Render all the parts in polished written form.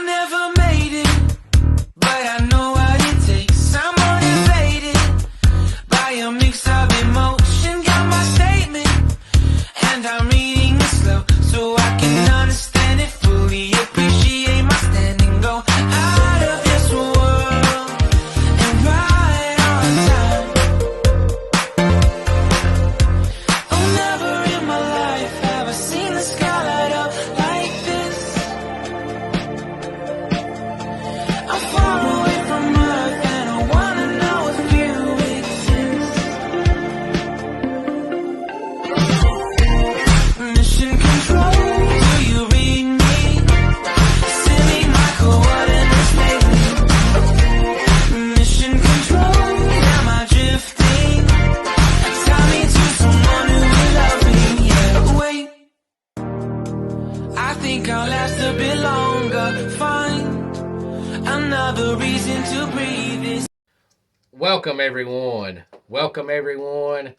never made it, but I know what it takes. I'm motivated by a mix of emotion. Got my statement, and I'm reading it slow so I can understand it fully. Appreciate my standing, go out of this world and right on time. Oh, never in my life have I seen the sky light up like this. I'm far away from Earth and I wanna know if you exist. Mission control, do you read me? Send me my coordinates lately. Mission control, am I drifting? Tie me to someone who will love me, yeah. Wait, I think I'll last a bit longer. Find another reason to breathe this. Welcome everyone. Welcome everyone.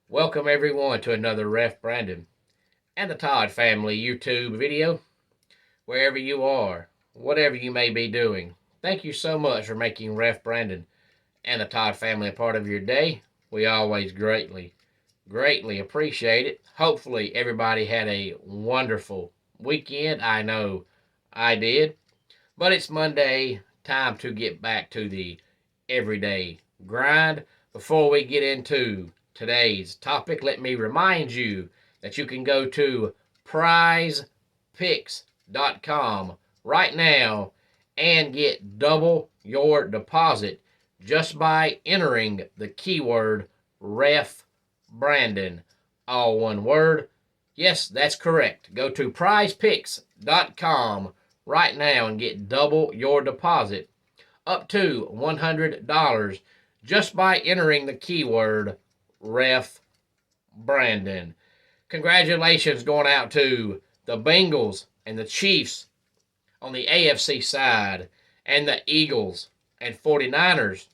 Welcome everyone to another Ref Brandon and the Todd family YouTube video. Wherever you are, whatever you may be doing, thank you so much for making Ref Brandon and the Todd family a part of your day. We always greatly appreciate it. Hopefully everybody had a wonderful weekend. I know I did. But it's Monday, time to get back to the everyday grind. Before we get into today's topic, let me remind you that you can go to prizepicks.com right now and get double your deposit just by entering the keyword Ref Brandon. All one word. Yes, that's correct. Go to prizepicks.com right now and get double your deposit up to $100 just by entering the keyword Ref Brandon. Congratulations going out to the Bengals and the Chiefs on the AFC side, and the Eagles and 49ers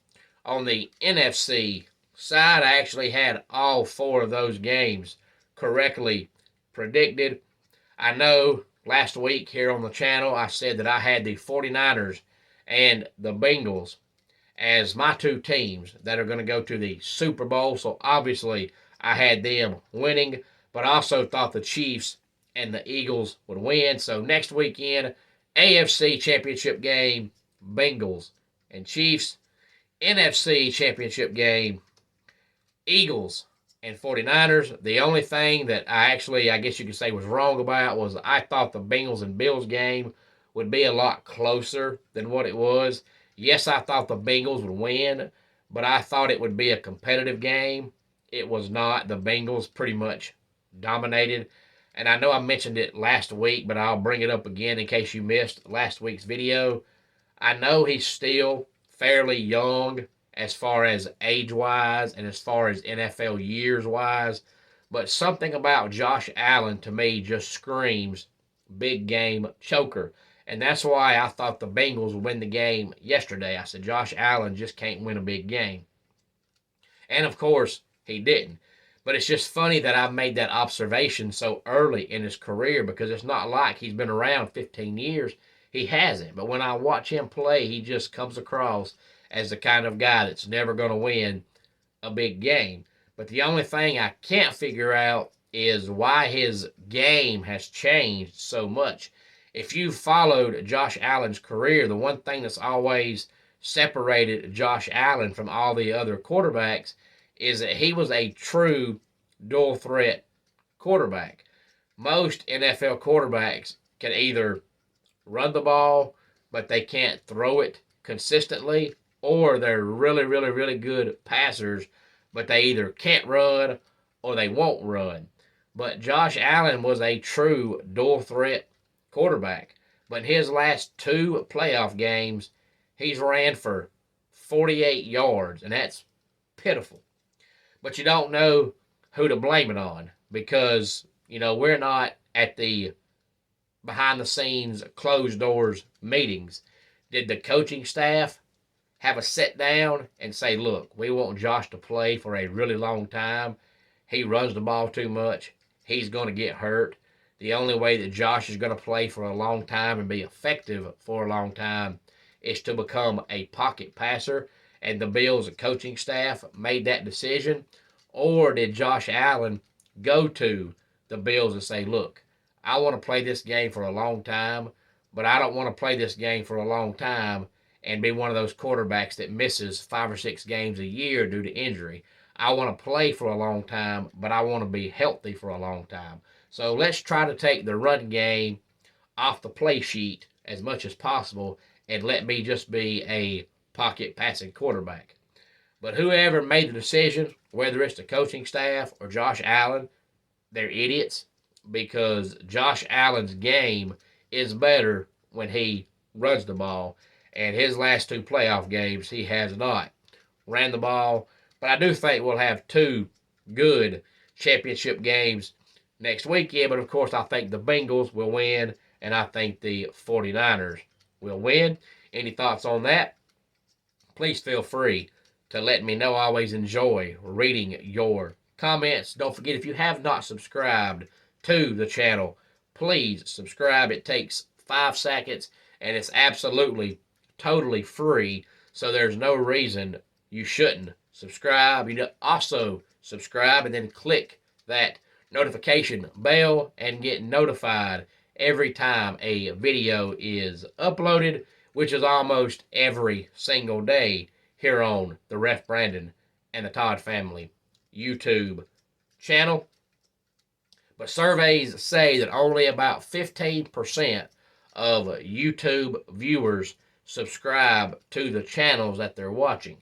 on the NFC side. I actually had all four of those games correctly predicted. I know last week here on the channel I said that I had the 49ers and the Bengals as my two teams that are going to go to the Super Bowl. So obviously I had them winning, but I also thought the Chiefs and the Eagles would win. So next weekend, AFC Championship game, Bengals and Chiefs. NFC Championship game, Eagles and 49ers. The only thing that I guess you could say was wrong about was I thought the Bengals and Bills game would be a lot closer than what it was. Yes, I thought the Bengals would win, but I thought it would be a competitive game. It was not. The Bengals pretty much dominated. And I know I mentioned it last week, but I'll bring it up again in case you missed last week's video. I know he's still fairly young as far as age-wise and as far as NFL years-wise, but something about Josh Allen to me just screams big game choker. And that's why I thought the Bengals would win the game yesterday. I said Josh Allen just can't win a big game. And of course, he didn't. But it's just funny that I've made that observation so early in his career, because it's not like he's been around 15 years. He hasn't. But when I watch him play, he just comes across as the kind of guy that's never going to win a big game. But the only thing I can't figure out is why his game has changed so much. If you followed Josh Allen's career, the one thing that's always separated Josh Allen from all the other quarterbacks is that he was a true dual threat quarterback. Most NFL quarterbacks can either run the ball, but they can't throw it consistently, or they're really good passers, but they either can't run or they won't run. But Josh Allen was a true dual threat quarterback. But in his last two playoff games, he's ran for 48 yards, and that's pitiful. But you don't know who to blame it on, because, we're not at the behind-the-scenes, closed-doors meetings. Did the coaching staff have a sit down and say, look, we want Josh to play for a really long time. He runs the ball too much. He's going to get hurt. The only way that Josh is going to play for a long time and be effective for a long time is to become a pocket passer, and the Bills' coaching staff made that decision? Or did Josh Allen go to the Bills and say, look, I want to play this game for a long time, but I don't want to play this game for a long time and be one of those quarterbacks that misses 5 or 6 games a year due to injury. I want to play for a long time, but I want to be healthy for a long time. So let's try to take the run game off the play sheet as much as possible and let me just be a pocket passing quarterback. But whoever made the decision, whether it's the coaching staff or Josh Allen, they're idiots, because Josh Allen's game is better when he runs the ball. And his last 2 playoff games, he has not ran the ball. But I do think we'll have 2 good championship games next weekend. But of course, I think the Bengals will win, and I think the 49ers will win. Any thoughts on that? Please feel free to let me know. I always enjoy reading your comments. Don't forget, if you have not subscribed to the channel, please subscribe. It takes 5 seconds, and it's absolutely, totally free, so there's no reason you shouldn't subscribe. You also subscribe and then click that notification bell and get notified every time a video is uploaded, which is almost every single day here on the Ref Brandon and the Todd Family YouTube channel. But surveys say that only about 15% of YouTube viewers subscribe to the channels that they're watching.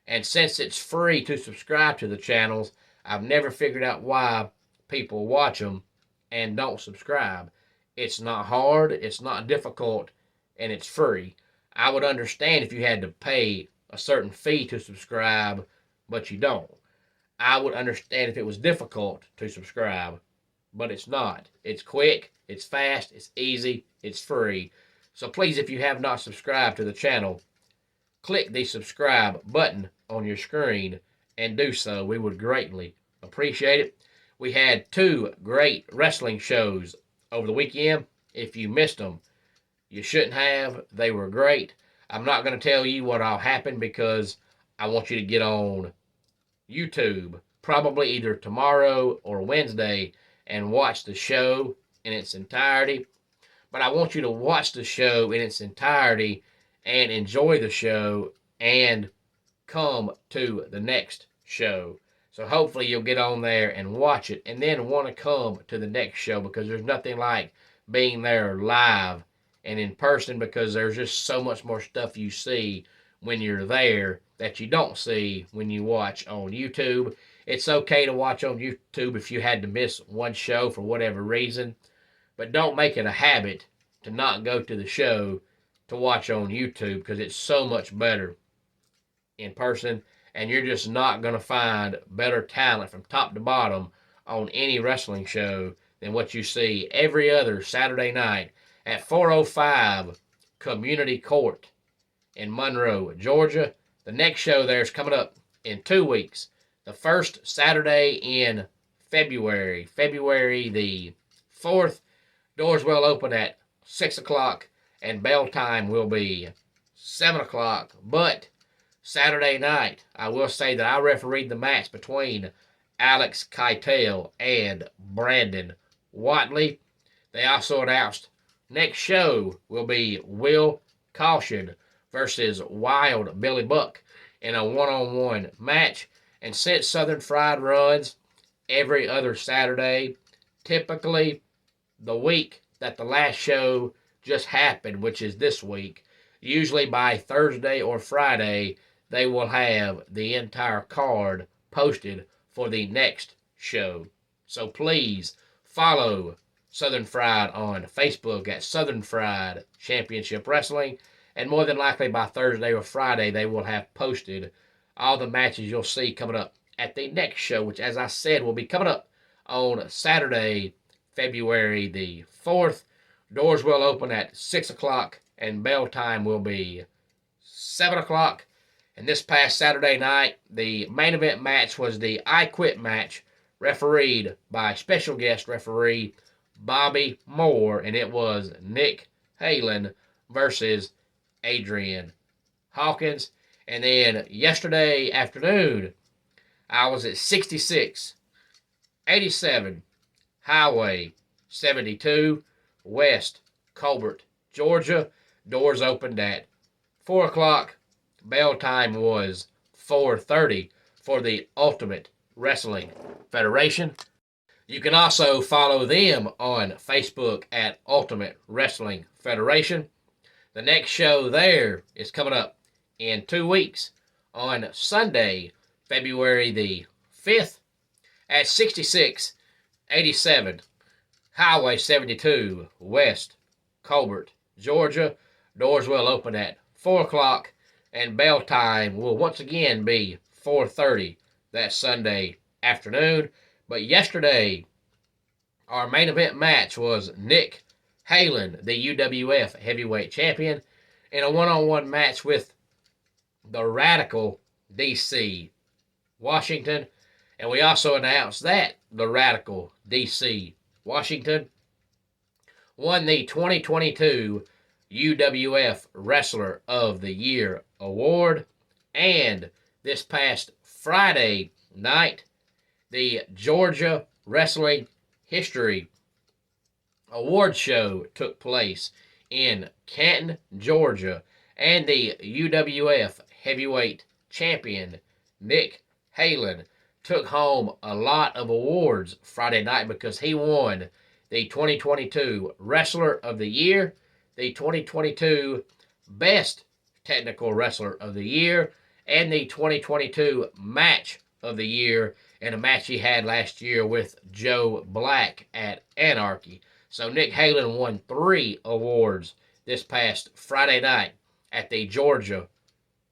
And since it's free to subscribe to the channels, I've never figured out why people watch them and don't subscribe. It's not hard, it's not difficult, and it's free. I would understand if you had to pay a certain fee to subscribe, but you don't. I would understand if it was difficult to subscribe, but it's not. It's quick, it's fast, it's easy, it's free. So please, if you have not subscribed to the channel, click the subscribe button on your screen and do so. We would greatly appreciate it. We had 2 great wrestling shows over the weekend. If you missed them, you shouldn't have. They were great. I'm not going to tell you what all happened because I want you to get on YouTube probably either tomorrow or Wednesday and watch the show in its entirety. But I want you to watch the show in its entirety and enjoy the show and come to the next show. So hopefully you'll get on there and watch it and then want to come to the next show, because there's nothing like being there live and in person, because there's just so much more stuff you see when you're there that you don't see when you watch on YouTube. It's okay to watch on YouTube if you had to miss one show for whatever reason, but don't make it a habit to not go to the show to watch on YouTube, because it's so much better in person, and you're just not going to find better talent from top to bottom on any wrestling show than what you see every other Saturday night at 405 Community Court in Monroe, Georgia. The next show there is coming up in 2 weeks. The first Saturday in February the 4th. Doors will open at 6 o'clock, and bell time will be 7 o'clock. But Saturday night, I will say that I refereed the match between Alex Keitel and Brandon Watley. They also announced next show will be Will Caution versus Wild Billy Buck in a one-on-one match. And since Southern Fried runs every other Saturday, typically the week that the last show just happened, which is this week, usually by Thursday or Friday, they will have the entire card posted for the next show. So please follow Southern Fried on Facebook at Southern Fried Championship Wrestling, and more than likely by Thursday or Friday, they will have posted all the matches you'll see coming up at the next show, which, as I said, will be coming up on Saturday, February the 4th. Doors will open at 6 o'clock, and bell time will be 7 o'clock. And this past Saturday night, the main event match was the I Quit match, refereed by special guest referee Bobby Moore, and it was Nick Halen versus Adrian Hawkins. And then yesterday afternoon, I was at 6687 Highway 72 West Colbert, Georgia. Doors opened at 4 o'clock. Bell time was 4:30 for the Ultimate Wrestling Federation. You can also follow them on Facebook at Ultimate Wrestling Federation. The next show there is coming up in 2 weeks on Sunday, February the 5th at 6687 Highway 72 West Colbert, Georgia. Doors will open at 4 o'clock, and bell time will once again be 4:30 that Sunday afternoon. But yesterday, our main event match was Nick Halen, the UWF Heavyweight Champion, in a one-on-one match with the Radical DC Washington. And we also announced that the Radical DC Washington won the 2022 UWF Wrestler of the Year award. And this past Friday night, the Georgia Wrestling History Award Show took place in Canton, Georgia, and the UWF Heavyweight Champion Nick Halen took home a lot of awards Friday night because he won the 2022 Wrestler of the Year, the 2022 Best Technical Wrestler of the Year, and the 2022 Match of the Year in a match he had last year with Joe Black at Anarchy. So Nick Halen won 3 awards this past Friday night at the Georgia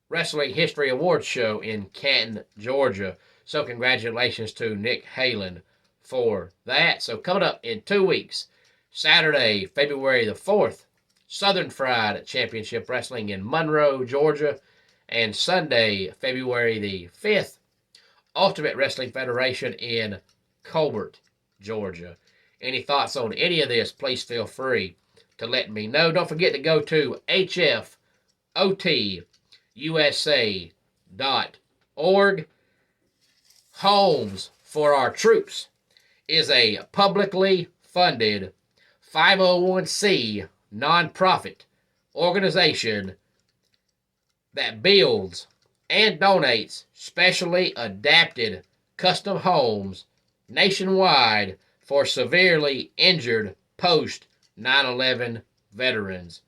Wrestling History Awards Show in Canton, Georgia. So congratulations to Nick Halen for that. So coming up in 2 weeks, Saturday, February the 4th, Southern Fried Championship Wrestling in Monroe, Georgia. And Sunday, February the 5th, Ultimate Wrestling Federation in Colbert, Georgia. Any thoughts on any of this, please feel free to let me know. Don't forget to go to hfotusa.org. Homes for Our Troops is a publicly funded 501c nonprofit organization that builds and donates specially adapted custom homes nationwide for severely injured post 9/11 veterans.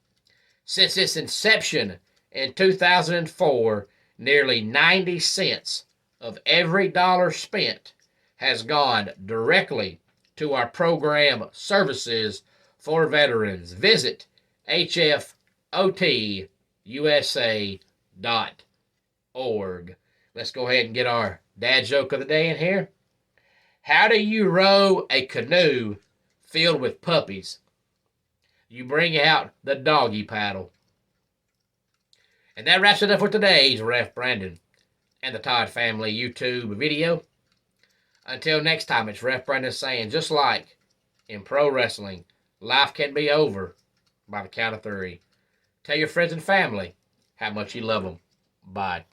Since its inception in 2004, nearly 90 cents of every dollar spent has gone directly to our program services for veterans. Visit hfotusa.org. Let's go ahead and get our dad joke of the day in here. How do you row a canoe filled with puppies? You bring out the doggy paddle. And that wraps it up for today's Ref Brandon and the Todd Family YouTube video. Until next time, it's Ref Brandon saying, just like in pro wrestling, life can be over by the count of 3. Tell your friends and family how much you love them. Bye.